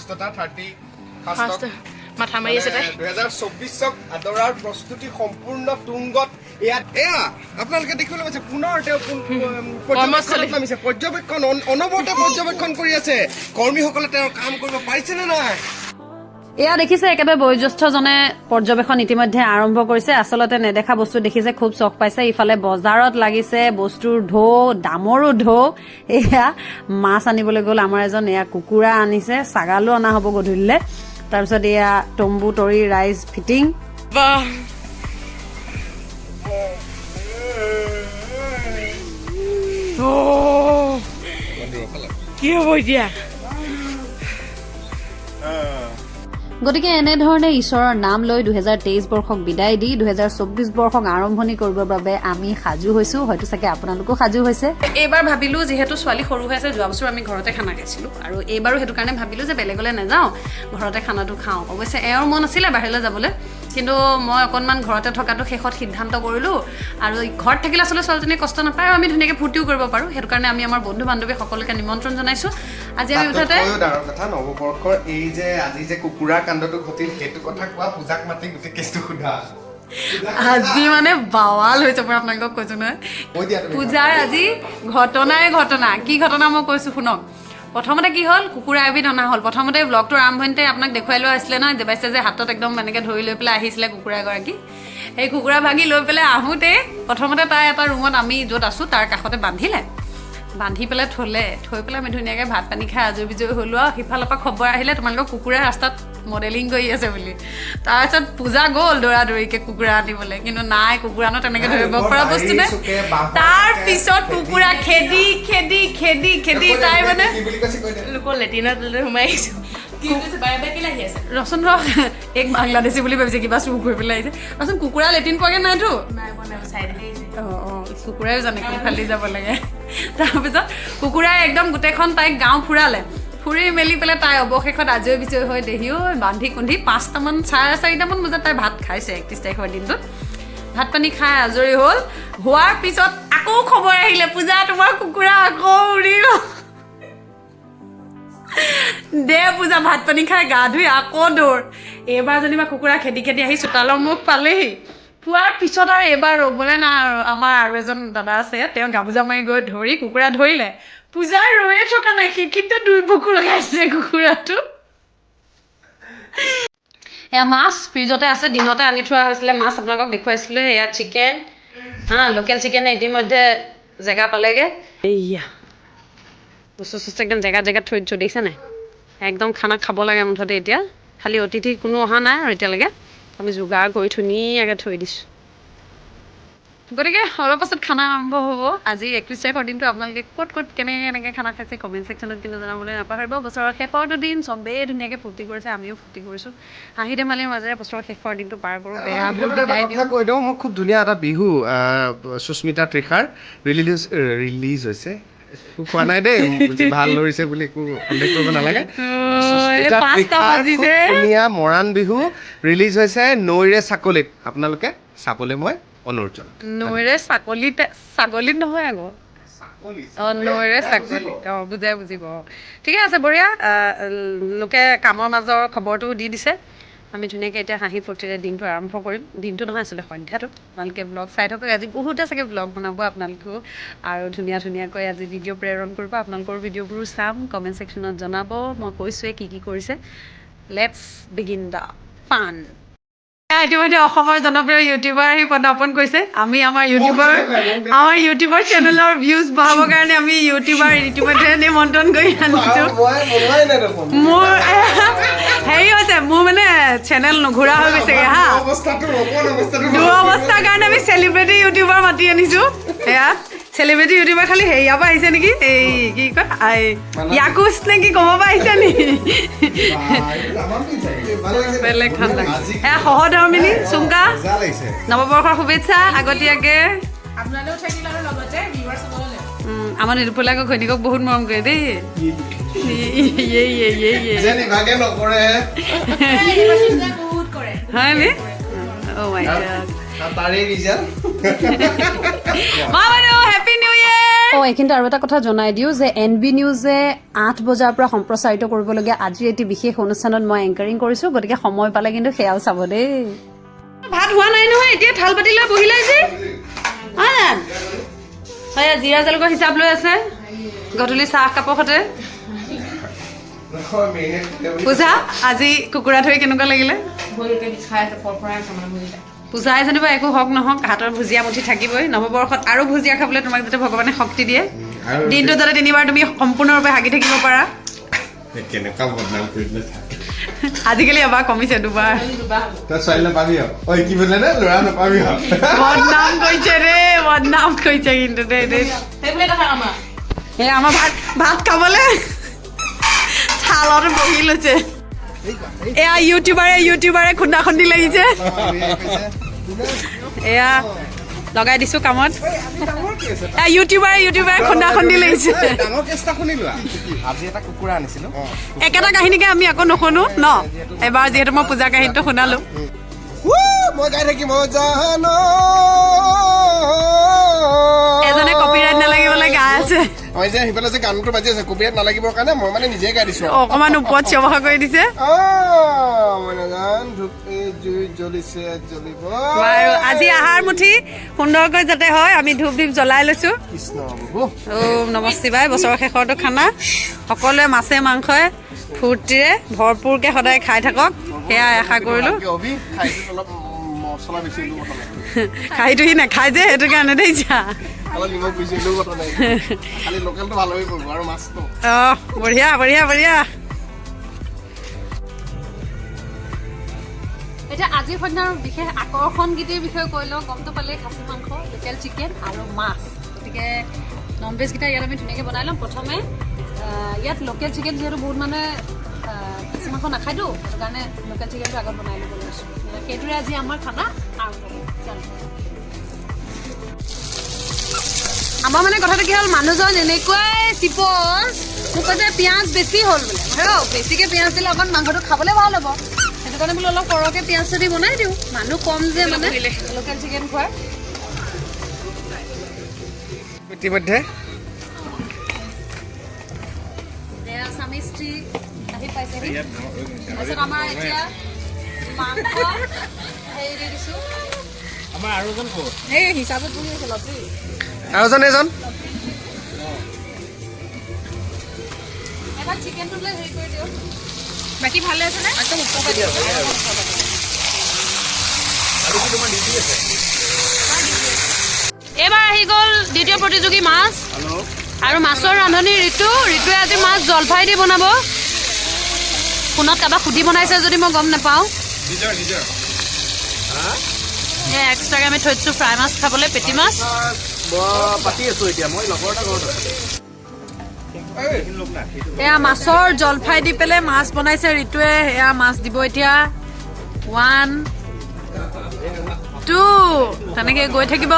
ফাৰ্ষ্টটা 31st মাথা মাৰি আছে তাই 2024ক আদৰাৰ প্ৰস্তুতি সম্পূৰ্ণ তুংগত এয়া আপোনালোকে দেখিবলৈ পাইছে পুনৰ তেওঁ পৰ্যবেক্ষণ অনবৰতে পৰ্যবেক্ষণ কৰি আছে কৰ্মীসকলে তেওঁৰ কাম কৰিব পাৰিছে নে নাই এয়া দেখিছে একেবাৰে বয়োজ্যেষ্ঠজনে পৰ্যবেক্ষণ ইতিমধ্যে আৰম্ভ কৰিছে আচলতে নেদেখা বস্তু দেখিছে খুব চখ পাইছে ইফালে বজাৰত লাগিছে বস্তুৰ ঢৌ দামৰো ঢৌ এয়া মাছ আনিবলৈ গ'ল আমাৰ এজন এয়া কুকুৰা আনিছে ছাগালো অনা হ'ব গধূলিলে তাৰপিছত এয়া তম্বু তৰি ৰাইজ ফিটিং কি হ'ব এতিয়া গতিকে এনেধৰণে ঈশ্বৰৰ নাম লৈ 2023 বৰ্ষক বিদায় দি 2024 বৰ্ষক আৰম্ভণি কৰিবৰ বাবে আমি সাজু হৈছো হয়তো চাগে আপোনালোকো সাজু হৈছে এইবাৰ ভাবিলো যিহেতু ছোৱালী সৰু হৈ আছে যোৱা বছৰ আমি ঘৰতে খানা খাইছিলো আৰু এইবাৰো সেইটো কাৰণে ভাবিলো যে বেলেগলৈ নাযাওঁ ঘৰতে খানাটো খাওঁ অৱশ্যে এওঁৰ মন আছিলে বাহিৰলৈ যাবলৈ কিন্তু মই অকণমান ঘৰতে থকাটো শেষত সিদ্ধান্ত কৰিলোঁ আৰু ঘৰত থাকিলে আচলতে ছোৱালীজনীয়ে কষ্ট নাপায় আৰু আমি ধুনীয়াকৈ ফূৰ্তিও কৰিব পাৰোঁ সেইটো কাৰণে আমি আমাৰ বন্ধু বান্ধৱী সকলোকে নিমন্ত্ৰণ জনাইছোঁ আজি আমি মুঠতে কথা নৱবৰ্ষৰ এই যে আজি যে কুকুৰা কাণ্ডটো ঘটিল সেইটো কথা কোৱা পূজাক মাতি গোটেই কেছটো সোধা আজি মানে বাৱাল হৈছে মই আপোনালোকক কৈছোঁ নহয় পূজাৰ আজি ঘটনা কি ঘটনা মই কৈছোঁ শুনক প্ৰথমতে কি হ'ল কুকুৰা এবিধ অনা হ'ল প্ৰথমতে ব্লগটোৰ আৰম্ভণিতে আপোনাক দেখুৱাই লোৱা আছিলে নহয় দেৱাইছে যে হাতত একদম এনেকৈ ধৰি লৈ পেলাই আহিছিলে কুকুৰা এগৰাকী সেই কুকুৰা ভাগি লৈ পেলাই আহোঁতে প্ৰথমতে তাই এটা ৰুমত আমি য'ত আছোঁ তাৰ কাষতে বান্ধি পেলাই থৈ পেলাই আমি ধুনীয়াকৈ ভাত পানী খাই আজৰি বিজৰি হ'লোঁ আৰু সিফালৰ পৰা খবৰ আহিলে তোমালোকৰ কুকুৰা ৰাস্তাত মডেলিং কৰি আছে বুলি তাৰপিছত পূজা গ'ল দৌৰাদৌৰিকৈ কুকুৰা আনিবলৈ কিন্তু নাই কুকুৰানো তেনেকৈ ধৰিব পৰা বস্তু নাই তাৰপিছত কুকুৰা খেদি তাই মানে লোকৰ লেট্ৰিনত সোমাই আহিছোঁ ৰচোন এক বাংলাদেশী বুলি ভাবিছে কিবা চুৰ কৰি পেলাই আহিছে ৰচোন কুকুৰা লেট্ৰিন পোৱাগৈ নাইতো অঁ কুকুৰাই জানে কোনফালে যাব লাগে তাৰপিছত কুকুৰাই একদম গোটেইখন তাইক গাঁও ফুৰি মেলি পেলাই তাই অৱশেষত আজৰি বিজয় হৈ দেহিও বান্ধি কুন্ধি 5টামান 4:30 বজাত তাই ভাত খাইছে 31 তাৰিখৰ দিনটোত ভাত পানী খাই আজৰি হ'ল হোৱাৰ পিছত আকৌ খবৰ আহিলে পূজা তোমাৰ কুকুৰা আকৌ উৰিল দে পূজা ভাত পানী খাই গা ধুই আকৌ দৌৰ এইবাৰ যেনিবা কুকুৰা খেদি আহি চোতালৰ মুখ পালেহি পোৱাৰ পিছত আৰু এইবাৰ ৰ'বলৈ নাই আৰু আমাৰ আৰু এজন দাদা আছে তেওঁ গামোচা মাৰি গৈ ধৰি কুকুৰা ধৰিলে পূজাৰ ৰৈয়ে থকা নাই কিন্তু 2 বুকু লগাইছে কুকুৰাটো এয়া মাছ ফ্ৰিজতে আছে দিনতে আনি থোৱা হৈছিলে মাছ আপোনালোকক দেখুৱাইছিলোঁ এয়া চিকেন লোকেল চিকেন ইতিমধ্যে জেগা পালেগৈ এইয়া বস্তু একদম জেগাত থৈ দেখিছে নাই একদম খানা খাব লাগে মুঠতে এতিয়া খালি অতিথি কোনো অহা নাই আৰু এতিয়ালৈকে আমি যোগাৰ কৰি ধুনীয়াকৈ থৈ দিছোঁ গতিকে অলপ পাছত খানা আৰম্ভ হ'ব আজি 31 তাৰিখৰ দিনটো আপোনালোকে ক'ত কেনেকৈ খানা খাইছে কমেণ্ট ছেকশ্যনত কিন্তু জনাবলৈ নাপাহৰিব বছৰৰ শেষৰটো দিন চবেই ধুনীয়াকৈ ফূৰ্তি কৰিছে আমিও ফূৰ্তি কৰিছোঁ হাঁহি ধেমালিৰ মাজেৰে বছৰৰ শেষৰ দিনটো পাৰ কৰোঁ কৈ দিওঁ মই খুব ধুনীয়া এটা বিহু সুস্মিতা ত্ৰিখাৰ ৰিলিজ হৈছে খোৱা নাই দেই ভাল ধৰিছে বুলি একো সন্দেহ কৰিব নালাগে ধুনীয়া মৰাণ বিহু ৰিলিজ হৈছে নৈৰে চাকলিত আপোনালোকে চাবলৈ মই অনুৰোধ জনাওঁ নৈৰে ছাগলীত নহয় আকৌ নৈৰে ছাগলী বুজাই বুজিব ঠিকে আছে বঢ়িয়া লোকে কামৰ মাজৰ খবৰটো দি দিছে আমি ধুনীয়াকৈ এতিয়া হাঁহি ফূৰ্তিৰে দিনটো আৰম্ভ কৰিম দিনটো নহয় আচলতে সন্ধ্যাটো আপোনালোকে ব্লগ চাই থাকক আজি বহুতে চাগে ব্লগ বনাব আপোনালোকেও আৰু ধুনীয়াকৈ আজি ভিডিঅ' প্ৰেৰণ কৰিব আপোনালোকৰ ভিডিঅ'বোৰো চাম কমেণ্ট ছেকশ্যনত জনাব মই কৈছোঁৱে কি কৰিছে লেটছ বিগিন দ্য ফান ইতিমধ্যে অসমৰ জনপ্ৰিয় ইউটিউবাৰ আহি পদাৰ্পণ কৰিছে আমি আমাৰ ইউটিউবৰ চেনেলৰ ভিউজ বঢ়াবৰ কাৰণে আমি ইউটিউবাৰ ইতিমধ্যে নিমন্ত্ৰণ কৰি আনিছোঁ মোৰ হেৰি হৈছে মোৰ মানে চেনেল নুঘূৰা হৈ গৈছেগৈ দুৰৱস্থাৰ কাৰণে আমি চেলিব্ৰিটি ইউটিউবাৰ মাতি আনিছোঁ সেয়া চেলিব্ৰিটি ইউটিউবাৰ খালি হেৰিয়াৰ পৰা আহিছে নেকি এই কি কয় ইয়াকুচ নে কি ক'ব পৰা আহিছে নেকি বেলেগ ঠাণ্ডা সেয়া সহধৰ্মিনী চুমকা নৱবৰ্ষৰ শুভেচ্ছা আগতীয়াকৈ আমাৰ নিৰুপলাক ঘৈণীয়েকক বহুত মৰম কৰে দেই হয়নে Oh my God. Tari Rizal. Mama no, Happy New Year. Oh, এইখিনিতে আৰু এটা কথা জনাই দিওঁ যে NB নিউজে 8 বজাৰ পৰা সম্প্ৰচাৰিত কৰিবলগীয়া আজিৰ এটি বিশেষ অনুষ্ঠানত মই এংকাৰিং কৰিছো, গতিকে সময় পালে কিন্তু সেয়াও চাব দেই। ভাত হোৱা নাই নহয়, এতিয়া থাল পাতি লৈ বহিলাই যে হয় জিৰা জালুকৰ হিচাপ লৈ আছে গধূলি চাহ কাপৰ সতে। পূজা আজি কুকুৰা ধৰি কেনেকুৱা লাগিলে? পূজাই যেনিবা একো হওক নহওক হাতৰ ভুজিয়া মুঠি থাকিবই। নৱবৰ্ষত আৰু ভুজিয়া খাবলৈ তোমাক যাতে ভগৱানে শক্তি দিয়ে, দিনটো যাতে 3 বাৰ তুমি সম্পূৰ্ণৰূপে হাগি থাকিব পাৰা। আজিকালি এবাৰ কমিছে 2 বাৰ। বদনাম কৰিছে ৰে, বদনাম কৰিছে কিন্তু এই আমাৰ ভাত খাবলৈ থালত বহি লৈছে। এয়া ইউটিউবাৰে খুন্দা খুন্দি লাগিছে। এয়া লগাই দিছো কামত। ইউটিউবাৰে খুন্দা খুন্দি লাগিছে। একেটা কাহিনীকে আমি আকৌ নুশুনো ন, এবাৰ যিহেতু মই পূজাৰ কাহিনীটো শুনালো। এজনে কপিৰাইট নালাগিবলৈ গাই আছে, অকমান ওপৰত চিঞৰ কৰি দিছে। আজি আহাৰ মুঠি সুন্দৰকৈ যাতে হয় আমি ধূপ দীপ জ্বলাই লৈছো। ওম নমঃ শিৱায়। বছৰৰ শেষৰটো খানা সকলোৱে মাছে মাংসই ফূৰ্তিৰে ভৰপূৰকে সদায় খাই থাকক, সেয়াই আশা কৰিলো। খাইটো সি নাখাই যে, সেইটো কাৰণে দেখিছা। বঢ়িয়া বঢ়িয়া বঢ়িয়া। এতিয়া আজিৰ সন্ধ্যাৰ বিশেষ আকৰ্ষণ গীতিৰ বিষয়ে কৈ লওঁ। গমটো পালে খাচী মাংস, লোকেল চিকেন আৰু মাছ, গতিকে নন ভেজ কেইটা ইয়াত আমি ধুনীয়াকৈ বনাই ল'ম। প্ৰথমে ইয়াত লোকেল চিকেন যিহেতু বহুত মানুহে খাচী মাংস নাখায়তো, সেইটো কাৰণে লোকেল চিকেনটো আগত বনাই ল'ব লৈছোঁ। সেইটোৰে আজি আমাৰ খানা আৰম্ভ কৰিম। আমাৰ মানে কথাটো কি হ'ল, মানুহজন এনেকুৱাই চিপল, মোক কৈছে পিঁয়াজ বেছি হ'ল বোলে। বেছিকৈ পিঁয়াজ দিলে অকণ মাংসটো খাবলৈ ভাল হ'ব, সেইটো কাৰণে বোলো অলপ সৰহকৈ পিঁয়াজটো দি বনাই দিওঁ। মানুহ কম যে মানে লোকেল চিকেন খোৱাৰ। ইতিমধ্যে স্বামী স্ত্ৰী আহি পাইছেহি। তাৰপিছত আমাৰ এতিয়া মাংস হেৰি দি দিছোঁ। এই হিচাপত বহি আছে লতি আৰু এজন এবাৰ চিকেনটো লৈ হেৰি কৰি দিওঁ। বাকী ভালে আছে নে? একদম উৎসৱ দিয়ক। এইবাৰ আহি গ'ল দ্বিতীয় প্ৰতিযোগী মাছ আৰু মাছৰ ৰান্ধনি ঋতুৱে আজি মাছ জলফাই দি বনাব। ফোনত কাৰোবাক সুধি বনাইছে যদি মই গম নাপাওঁ। এক্সট্ৰাকে আমি থৈ দিছোঁ ফ্ৰাই মাছ খাবলৈ, পেটি মাছ। এয়া মাছৰ জলফাই দি পেলাই মাছ বনাইছে ঋতুৱে। এয়া মাছ দিব এতিয়া। 1 2 তেনেকে গৈ থাকিব।